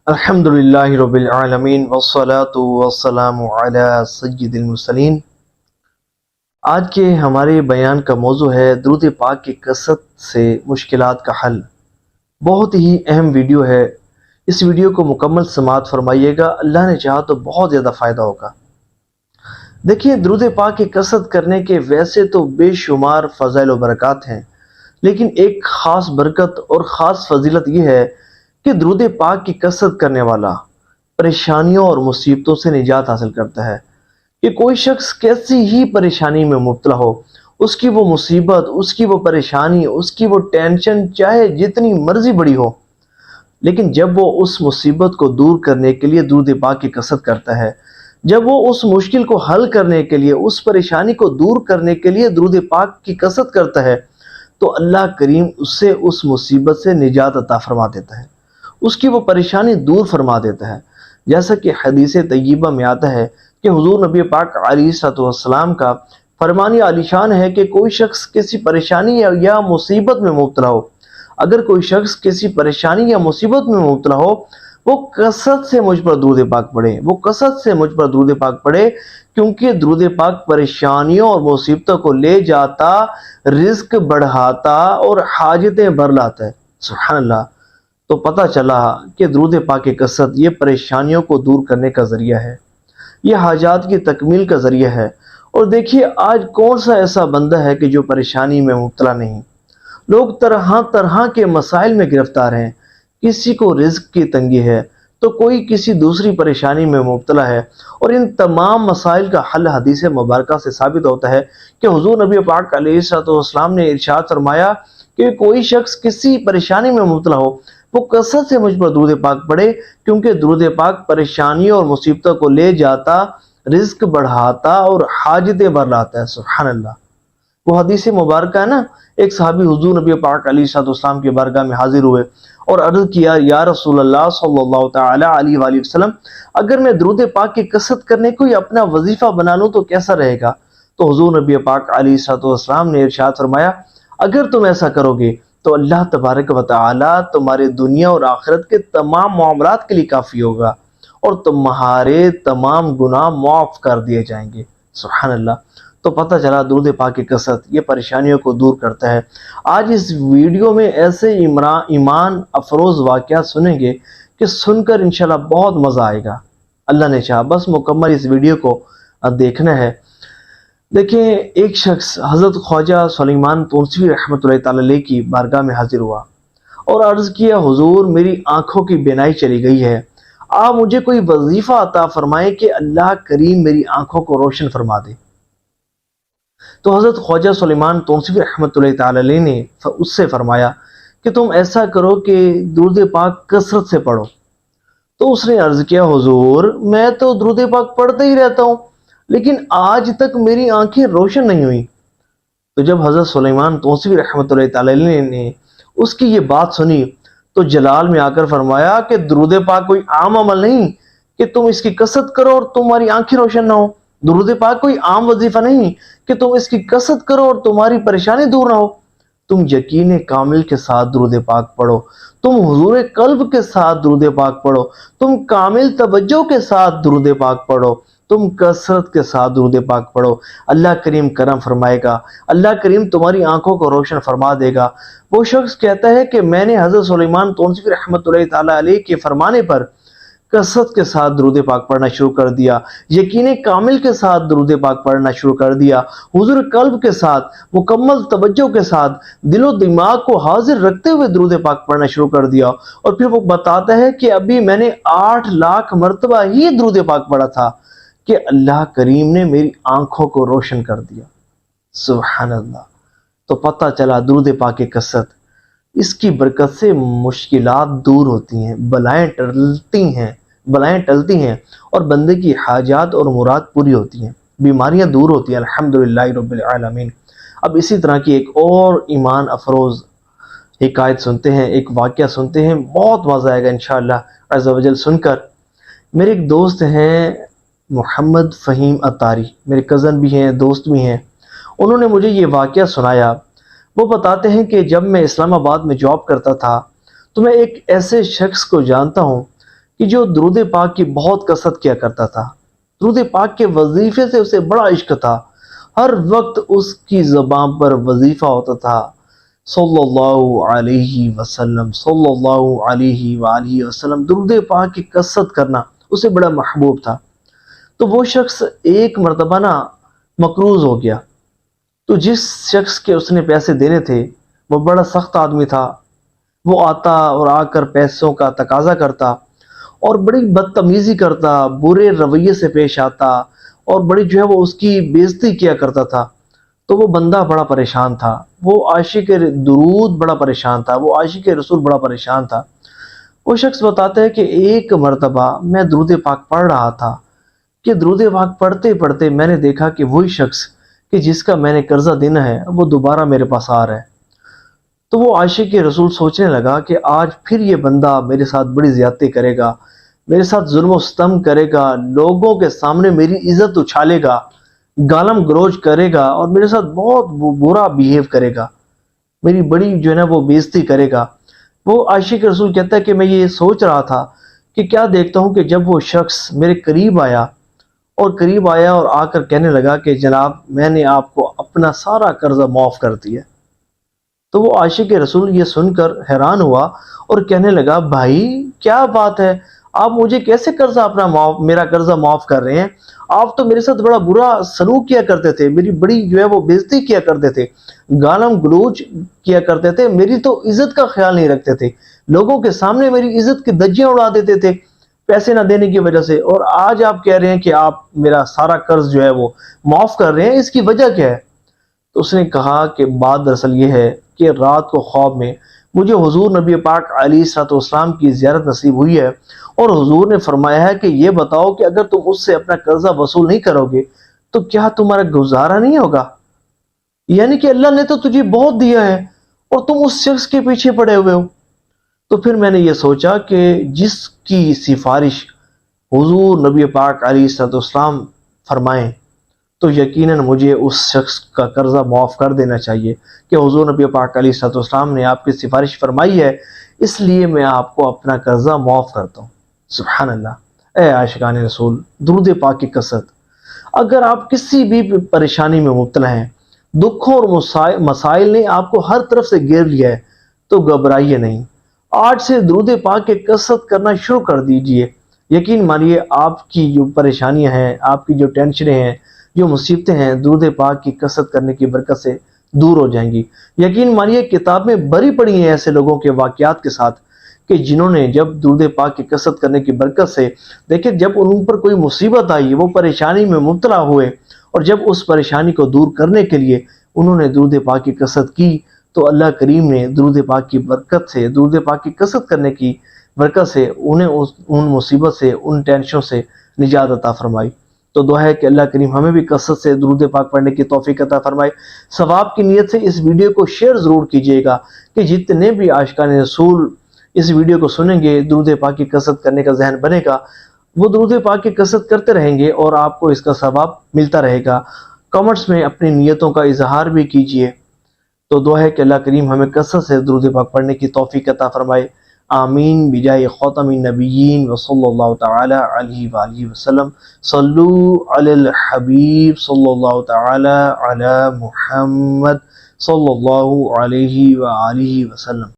الحمدللہ رب العالمین والصلاة والسلام علی سید المرسلین۔ آج کے ہمارے بیان کا موضوع ہے درود پاک کی کثرت سے مشکلات کا حل۔ بہت ہی اہم ویڈیو ہے، اس ویڈیو کو مکمل سماعت فرمائیے گا، اللہ نے چاہا تو بہت زیادہ فائدہ ہوگا۔ دیکھیں، درود پاک کی کثرت کرنے کے ویسے تو بے شمار فضائل و برکات ہیں، لیکن ایک خاص برکت اور خاص فضیلت یہ ہے کہ درود پاک کی کثرت کرنے والا پریشانیوں اور مصیبتوں سے نجات حاصل کرتا ہے۔ کہ کوئی شخص کیسی ہی پریشانی میں مبتلا ہو، اس کی وہ مصیبت، اس کی وہ پریشانی، اس کی وہ ٹینشن چاہے جتنی مرضی بڑی ہو، لیکن جب وہ اس مصیبت کو دور کرنے کے لیے درود پاک کی کثرت کرتا ہے، جب وہ اس مشکل کو حل کرنے کے لیے، اس پریشانی کو دور کرنے کے لیے درود پاک کی کثرت کرتا ہے، تو اللہ کریم اس سے اس مصیبت سے نجات عطا فرما دیتا ہے، اس کی وہ پریشانی دور فرما دیتا ہے۔ جیسا کہ حدیث طیبہ میں آتا ہے کہ حضور نبی پاک علیہ السلام کا فرمان عالی شان ہے کہ کوئی شخص کسی پریشانی یا مصیبت میں مبتلا ہو، اگر کوئی شخص کسی پریشانی یا مصیبت میں مبتلا ہو، وہ کثرت سے مجھ پر درود پاک پڑھے، وہ کثرت سے مجھ پر درود پاک پڑھے، کیونکہ درود پاک پریشانیوں اور مصیبتوں کو لے جاتا، رزق بڑھاتا اور حاجتیں بھر لاتا ہے۔ سبحان اللہ۔ تو پتہ چلا کہ درود پاک کی کثرت یہ پریشانیوں کو دور کرنے کا ذریعہ ہے، یہ حاجات کی تکمیل کا ذریعہ ہے۔ اور دیکھیے، آج کون سا ایسا بندہ ہے کہ جو پریشانی میں مبتلا نہیں؟ لوگ طرح طرح کے مسائل میں گرفتار ہیں، کسی کو رزق کی تنگی ہے تو کوئی کسی دوسری پریشانی میں مبتلا ہے، اور ان تمام مسائل کا حل حدیث مبارکہ سے ثابت ہوتا ہے کہ حضور نبی پاک علیہ السلام نے ارشاد فرمایا کہ کوئی شخص کسی پریشانی میں مبتلا ہو، وہ کثرت سے مجھ پر درود پاک پڑھے، کیونکہ درود پاک پریشانیوں اور مصیبتوں کو لے جاتا، رزق بڑھاتا اور حاجتیں بھر لاتا ہے۔ سبحان اللہ۔ وہ حدیث مبارکہ ہے نا، ایک صحابی حضور نبی پاک علیہ السلام کی بارگاہ میں حاضر ہوئے اور عرض کیا، یا رسول اللہ صلی اللہ تعالی علیہ وآلہ وسلم، اگر میں درود پاک کی کثرت کرنے کو ہی اپنا وظیفہ بنا لوں تو کیسا رہے گا؟ تو حضور نبی پاک علیہ السلام نے ارشاد فرمایا، اگر تم ایسا کرو گے تو اللہ تبارک و تعالی تمہارے دنیا اور آخرت کے تمام معاملات کے لیے کافی ہوگا، اور تمہارے تمام گناہ معاف کر دیے جائیں گے۔ سبحان اللہ۔ تو پتہ چلا درود پاک کی کثرت یہ پریشانیوں کو دور کرتا ہے۔ آج اس ویڈیو میں ایسے ایمان افروز واقعات سنیں گے کہ سن کر انشاءاللہ بہت مزہ آئے گا، اللہ نے چاہا۔ بس مکمل اس ویڈیو کو دیکھنا ہے۔ دیکھیں، ایک شخص حضرت خواجہ سلیمان تونسوی رحمۃ اللہ تعالی علیہ کی بارگاہ میں حاضر ہوا اور عرض کیا، حضور میری آنکھوں کی بینائی چلی گئی ہے، آپ مجھے کوئی وظیفہ عطا فرمائیں کہ اللہ کریم میری آنکھوں کو روشن فرما دے۔ تو حضرت خواجہ سلیمان تونسوی رحمۃ اللہ تعالی علیہ نے اس سے فرمایا کہ تم ایسا کرو کہ درود پاک کثرت سے پڑھو۔ تو اس نے عرض کیا، حضور میں تو درود پاک پڑھتا ہی رہتا ہوں، لیکن آج تک میری آنکھیں روشن نہیں ہوئی۔ تو جب حضرت سلیمان تونسوی رحمۃ اللہ تعالی علیہ نے اس کی یہ بات سنی تو جلال میں آ کر فرمایا کہ درود پاک کوئی عام عمل نہیں کہ تم اس کی کثرت کرو اور تمہاری آنکھیں روشن نہ ہو۔ درود پاک کوئی عام وظیفہ نہیں کہ تم اس کی کثرت کرو اور تمہاری پریشانی دور نہ ہو۔ تم یقین کامل کے ساتھ درود پاک پڑھو، تم حضور قلب کے ساتھ درود پاک پڑھو، تم کامل توجہ کے ساتھ درود پاک پڑھو، تم کثرت کے ساتھ درود پاک پڑھو، اللہ کریم کرم فرمائے گا، اللہ کریم تمہاری آنکھوں کو روشن فرما دے گا۔ وہ شخص کہتا ہے کہ میں نے حضرت سلیمان تونسوی رحمۃ اللہ تعالی علیہ کے فرمانے پر کثرت کے ساتھ درود پاک پڑھنا شروع کر دیا، یقین کامل کے ساتھ درود پاک پڑھنا شروع کر دیا، حضور قلب کے ساتھ، مکمل توجہ کے ساتھ، دل و دماغ کو حاضر رکھتے ہوئے درود پاک پڑھنا شروع کر دیا۔ اور پھر وہ بتاتا ہے کہ ابھی میں نے 8 لاکھ مرتبہ ہی درود پاک پڑھا تھا کہ اللہ کریم نے میری آنکھوں کو روشن کر دیا۔ سبحان اللہ۔ تو پتہ چلا درود پاک کی کثرت، اس کی برکت سے مشکلات دور ہوتی ہیں، بلائیں ٹلتی ہیں اور بندے کی حاجات اور مراد پوری ہوتی ہیں، بیماریاں دور ہوتی ہیں، الحمدللہ رب العالمین۔ اب اسی طرح کی ایک اور ایمان افروز حکایت سنتے ہیں، ایک واقعہ سنتے ہیں، بہت مزہ آئے گا انشاءاللہ عز و جل سن کر۔ میرے ایک دوست ہیں محمد فہیم اتاری، میرے کزن بھی ہیں، دوست بھی ہیں، انہوں نے مجھے یہ واقعہ سنایا۔ وہ بتاتے ہیں کہ جب میں اسلام آباد میں جاب کرتا تھا تو میں ایک ایسے شخص کو جانتا ہوں کہ جو درود پاک کی بہت کثرت کیا کرتا تھا. درود پاک کے وظیفے سے اسے بڑا عشق تھا. ہر وقت اس کی زبان پر وظیفہ ہوتا تھا صلی اللہ علیہ وسلم، صلی اللہ علیہ وآلہ وسلم. درود پاک کی کثرت کرنا اسے بڑا محبوب تھا. تو وہ شخص ایک مرتبہ مقروض ہو گیا. تو جس شخص کے اس نے پیسے دینے تھے وہ بڑا سخت آدمی تھا. وہ آتا اور آ کر پیسوں کا تقاضا کرتا اور بڑی بدتمیزی کرتا، برے رویے سے پیش آتا اور بڑی جو ہے وہ اس کی بےزتی کیا کرتا تھا. تو وہ بندہ بڑا پریشان تھا، وہ عاشق درود بڑا پریشان تھا، وہ عاشق رسول بڑا پریشان تھا. وہ شخص بتاتا ہے کہ ایک مرتبہ میں درود پاک پڑھ رہا تھا کہ درود پاک پڑھتے پڑھتے میں نے دیکھا کہ وہی شخص کہ جس کا میں نے قرضہ دینا ہے وہ دوبارہ میرے پاس آ رہا ہے. تو وہ عاشق رسول سوچنے لگا کہ آج پھر یہ بندہ میرے ساتھ بڑی زیادتی کرے گا، میرے ساتھ ظلم و ستم کرے گا، لوگوں کے سامنے میری عزت اچھالے گا، گالم گلوچ کرے گا اور میرے ساتھ بہت برا بیہیو کرے گا، میری بڑی جو ہے نا وہ بےزتی کرے گا. وہ عاشق رسول کہتا ہے کہ میں یہ سوچ رہا تھا کہ کیا دیکھتا ہوں کہ جب وہ شخص میرے قریب آیا اور آ کر کہنے لگا کہ جناب میں نے آپ کو اپنا سارا قرضہ معاف کر دیا. تو وہ عاشق رسول یہ سن کر حیران ہوا اور کہنے لگا بھائی کیا بات ہے، آپ مجھے کیسے میرا قرضہ معاف کر رہے ہیں؟ آپ تو میرے ساتھ بڑا برا سلوک کیا کرتے تھے، میری بڑی جو ہے وہ بےزتی کیا کرتے تھے، گالم گلوچ کیا کرتے تھے، میری تو عزت کا خیال نہیں رکھتے تھے، لوگوں کے سامنے میری عزت کی دھجیاں اڑا دیتے تھے پیسے نہ دینے کی وجہ سے، اور آج آپ کہہ رہے ہیں کہ آپ میرا سارا قرض جو ہے وہ معاف کر رہے ہیں، اس کی وجہ کیا ہے؟ تو اس نے کہا کہ بات دراصل یہ ہے کہ رات کو خواب میں مجھے حضور نبی پاک علیہ الصلوۃ والسلام کی زیارت نصیب ہوئی ہے اور حضور نے فرمایا ہے کہ یہ بتاؤ کہ اگر تم اس سے اپنا قرضہ وصول نہیں کرو گے تو کیا تمہارا گزارا نہیں ہوگا؟ یعنی کہ اللہ نے تو تجھے بہت دیا ہے اور تم اس شخص کے پیچھے پڑے ہوئے ہو. تو پھر میں نے یہ سوچا کہ جس کی سفارش حضور نبی پاک علیہ الصلوۃ والسلام فرمائیں تو یقیناً مجھے اس شخص کا قرضہ معاف کر دینا چاہیے کہ حضور نبی پاک علیہ الصلوۃ والسلام نے آپ کی سفارش فرمائی ہے، اس لیے میں آپ کو اپنا قرضہ معاف کرتا ہوں. سبحان اللہ. اے عاشقان رسول، درود پاک کی کثرت. اگر آپ کسی بھی پریشانی میں مبتلا ہیں، دکھوں اور مسائل نے آپ کو ہر طرف سے گھیر لیا ہے تو گھبرائیے نہیں. آج سے درود پاک کی کثرت کرنا شروع کر دیجئے. یقین مانیے آپ کی جو پریشانیاں ہیں، آپ کی جو ٹینشنیں ہیں، جو مصیبتیں ہیں، درود پاک کی کثرت کرنے کی برکت سے دور ہو جائیں گی. یقین مانیے کتابیں بھری پڑی ہیں ایسے لوگوں کے واقعات کے ساتھ کہ جنہوں نے جب درود پاک کی کثرت کرنے کی برکت سے دیکھیں، جب ان پر کوئی مصیبت آئی، وہ پریشانی میں مبتلا ہوئے اور جب اس پریشانی کو دور کرنے کے لیے انہوں نے درود پاک کی کثرت کی تو اللہ کریم نے درود پاک کی برکت سے، درود پاک کی کثرت کرنے کی برکت سے انہیں ان مصیبت سے، ان ٹینشنوں سے نجات عطا فرمائی. تو دعا ہے کہ اللہ کریم ہمیں بھی کثرت سے درود پاک پڑھنے کی توفیق عطا فرمائے. ثواب کی نیت سے اس ویڈیو کو شیئر ضرور کیجیے گا کہ جتنے بھی عاشقان رسول اس ویڈیو کو سنیں گے، درود پاک کی کثرت کرنے کا ذہن بنے گا، وہ درود پاک کی کثرت کرتے رہیں گے اور آپ کو اس کا ثواب ملتا رہے گا. کمنٹس میں اپنی نیتوں کا اظہار بھی کیجیے. تو دعا ہے کہ اللہ کریم ہمیں کثرت سے درود پاک پڑھنے کی توفیق عطا فرمائے. آمین بجائے خاتم النبیین وصلی اللہ تعالی علیہ وآلہ وسلم. صلو علی الحبیب صلی اللہ تعالی علی محمد صلی اللہ علیہ وآلہ وسلم.